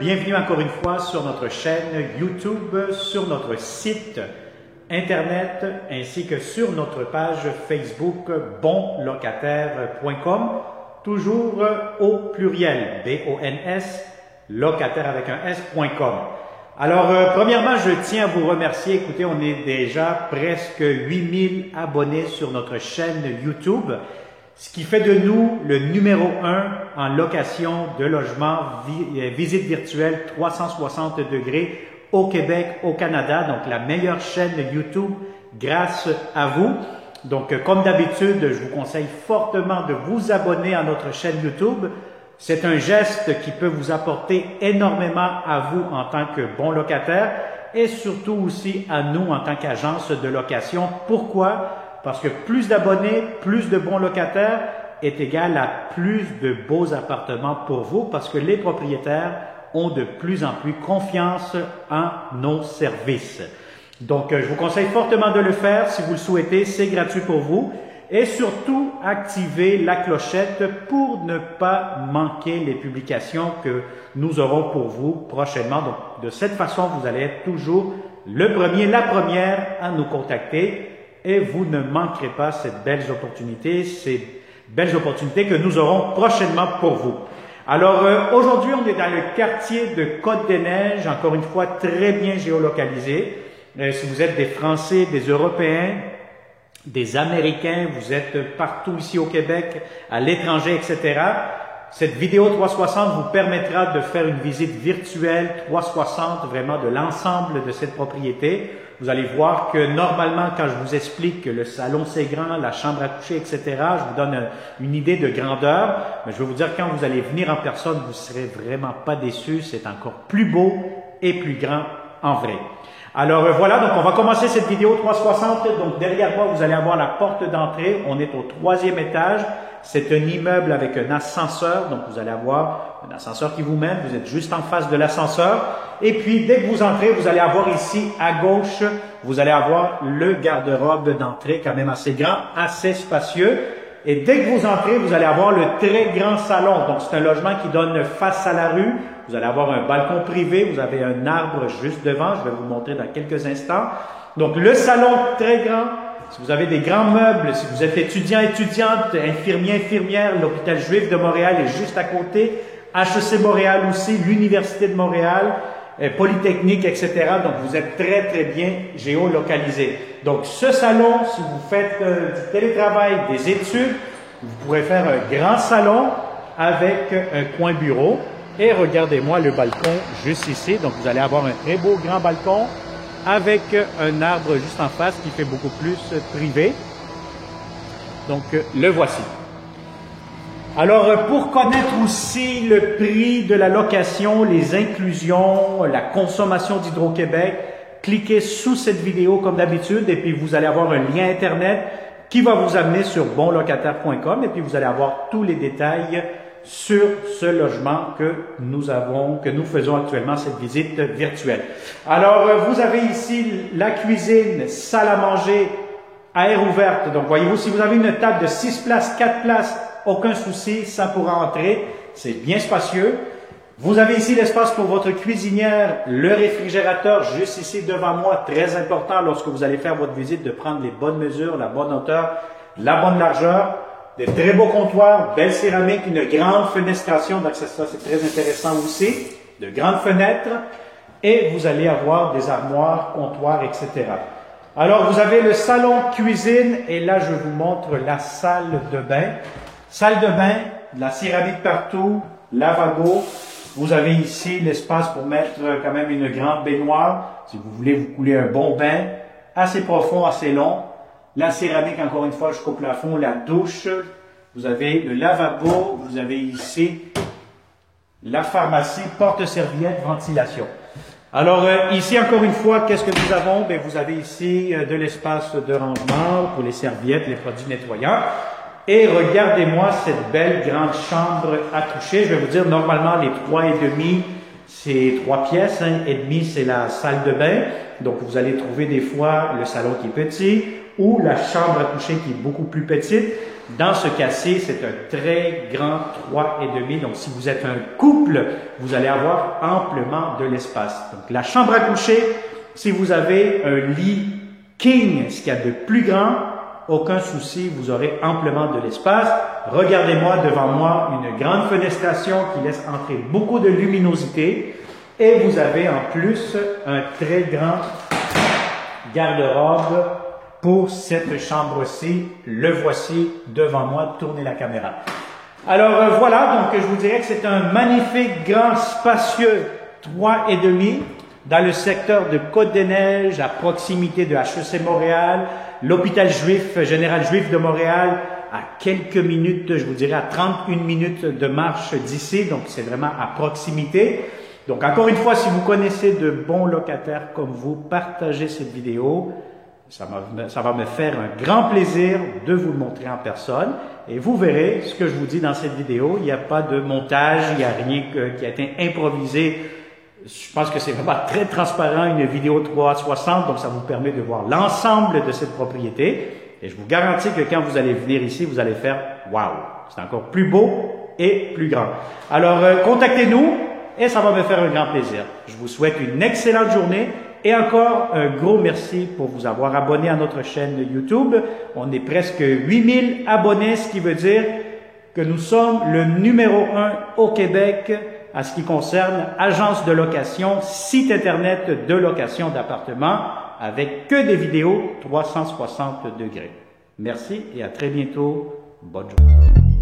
bienvenue encore une fois sur notre chaîne YouTube, sur notre site Internet ainsi que sur notre page Facebook bonlocataire.com, toujours au pluriel, B-O-N-S, locataire avec un S.com. Alors, premièrement, je tiens à vous remercier. Écoutez, on est déjà presque 8000 abonnés sur notre chaîne YouTube, ce qui fait de nous le numéro 1 en location de logement, visite virtuelle 360 degrés au Québec, au Canada. Donc, la meilleure chaîne YouTube grâce à vous. Donc, comme d'habitude, je vous conseille fortement de vous abonner à notre chaîne YouTube. C'est un geste qui peut vous apporter énormément à vous en tant que bon locataire et surtout aussi à nous en tant qu'agence de location. Pourquoi? Parce que plus d'abonnés, plus de bons locataires est égal à plus de beaux appartements pour vous parce que les propriétaires ont de plus en plus confiance en nos services. Donc, je vous conseille fortement de le faire si vous le souhaitez, c'est gratuit pour vous. Et surtout, activez la clochette pour ne pas manquer les publications que nous aurons pour vous prochainement. Donc, de cette façon, vous allez être toujours le premier, la première à nous contacter et vous ne manquerez pas ces belles opportunités que nous aurons prochainement pour vous. Alors, aujourd'hui, on est dans le quartier de Côte-des-Neiges, encore une fois, très bien géolocalisé. Si vous êtes des Français, des Européens, des Américains, vous êtes partout ici au Québec, à l'étranger, etc. Cette vidéo 360 vous permettra de faire une visite virtuelle 360 vraiment de l'ensemble de cette propriété. Vous allez voir que normalement, quand je vous explique que le salon c'est grand, la chambre à coucher, etc., je vous donne une idée de grandeur. Mais je vais vous dire, quand vous allez venir en personne, vous ne serez vraiment pas déçus. C'est encore plus beau et plus grand en vrai. Alors voilà, donc on va commencer cette vidéo 360. Donc derrière moi, vous allez avoir la porte d'entrée. On est au 3e étage. C'est un immeuble avec un ascenseur. Donc vous allez avoir un ascenseur qui vous mène. Vous êtes juste en face de l'ascenseur. Et puis dès que vous entrez, vous allez avoir ici à gauche, vous allez avoir le garde-robe d'entrée quand même assez grand, assez spacieux. Et dès que vous entrez, vous allez avoir le très grand salon. Donc c'est un logement qui donne face à la rue. Vous allez avoir un balcon privé, vous avez un arbre juste devant, je vais vous le montrer dans quelques instants. Donc le salon très grand, si vous avez des grands meubles, si vous êtes étudiant, étudiante, infirmier, infirmière, l'hôpital juif de Montréal est juste à côté, HEC Montréal aussi, l'Université de Montréal, Polytechnique, etc. Donc vous êtes très très bien géolocalisé. Donc ce salon, si vous faites du télétravail, des études, vous pourrez faire un grand salon avec un coin bureau. Et regardez-moi le balcon juste ici. Donc, vous allez avoir un très beau grand balcon avec un arbre juste en face qui fait beaucoup plus privé. Donc, le voici. Alors, pour connaître aussi le prix de la location, les inclusions, la consommation d'Hydro-Québec, cliquez sous cette vidéo comme d'habitude et puis vous allez avoir un lien Internet qui va vous amener sur bonlocataire.com et puis vous allez avoir tous les détails sur ce logement que nous faisons actuellement cette visite virtuelle. Alors, vous avez ici la cuisine, salle à manger, air ouverte. Donc, voyez-vous, si vous avez une table de 6 places, 4 places, aucun souci, ça pourra entrer. C'est bien spacieux. Vous avez ici l'espace pour votre cuisinière, le réfrigérateur juste ici devant moi. Très important lorsque vous allez faire votre visite de prendre les bonnes mesures, la bonne hauteur, la bonne largeur. Des très beaux comptoirs, belle céramique, une grande fenestration, donc ça c'est très intéressant aussi, de grandes fenêtres, et vous allez avoir des armoires, comptoirs, etc. Alors vous avez le salon cuisine, et là je vous montre la salle de bain. Salle de bain, de la céramique partout, lavabo, vous avez ici l'espace pour mettre quand même une grande baignoire, si vous voulez vous couler un bon bain, assez profond, assez long. La céramique, encore une fois, jusqu'au plafond, la douche. Vous avez le lavabo. Vous avez ici la pharmacie, porte-serviette, ventilation. Alors, ici, encore une fois, qu'est-ce que nous avons? Bien, vous avez ici de l'espace de rangement pour les serviettes, les produits nettoyants. Et regardez-moi cette belle grande chambre à coucher. Je vais vous dire, normalement, les 3,5, c'est 3 pièces. Et demi, c'est la salle de bain. Donc, vous allez trouver des fois le salon qui est petit ou la chambre à coucher qui est beaucoup plus petite. Dans ce cas-ci, c'est un très grand 3,5. Donc, si vous êtes un couple, vous allez avoir amplement de l'espace. Donc, la chambre à coucher, si vous avez un lit king, ce qu'il y a de plus grand, aucun souci, vous aurez amplement de l'espace. Regardez-moi devant moi une grande fenestration qui laisse entrer beaucoup de luminosité. Et vous avez en plus un très grand garde-robe pour cette chambre-ci. Le voici devant moi. Tournez la caméra. Alors voilà, donc je vous dirais que c'est un magnifique, grand, spacieux 3,5 dans le secteur de Côte-des-Neiges, à proximité de HEC Montréal, l'hôpital juif, général juif de Montréal, à quelques minutes, je vous dirais à 31 minutes de marche d'ici, donc c'est vraiment à proximité. Donc encore une fois, si vous connaissez de bons locataires comme vous, partagez cette vidéo. Ça va me faire un grand plaisir de vous le montrer en personne. Et vous verrez ce que je vous dis dans cette vidéo. Il n'y a pas de montage, il n'y a rien qui a été improvisé. Je pense que c'est vraiment très transparent, une vidéo 360, donc ça vous permet de voir l'ensemble de cette propriété. Et je vous garantis que quand vous allez venir ici, vous allez faire « Wow! » C'est encore plus beau et plus grand. Alors, contactez-nous et ça va me faire un grand plaisir. Je vous souhaite une excellente journée et encore un gros merci pour vous avoir abonné à notre chaîne YouTube. On est presque 8000 abonnés, ce qui veut dire que nous sommes le numéro 1 au Québec à ce qui concerne agence de location, site internet de location d'appartements avec que des vidéos 360 degrés. Merci et à très bientôt. Bonne journée.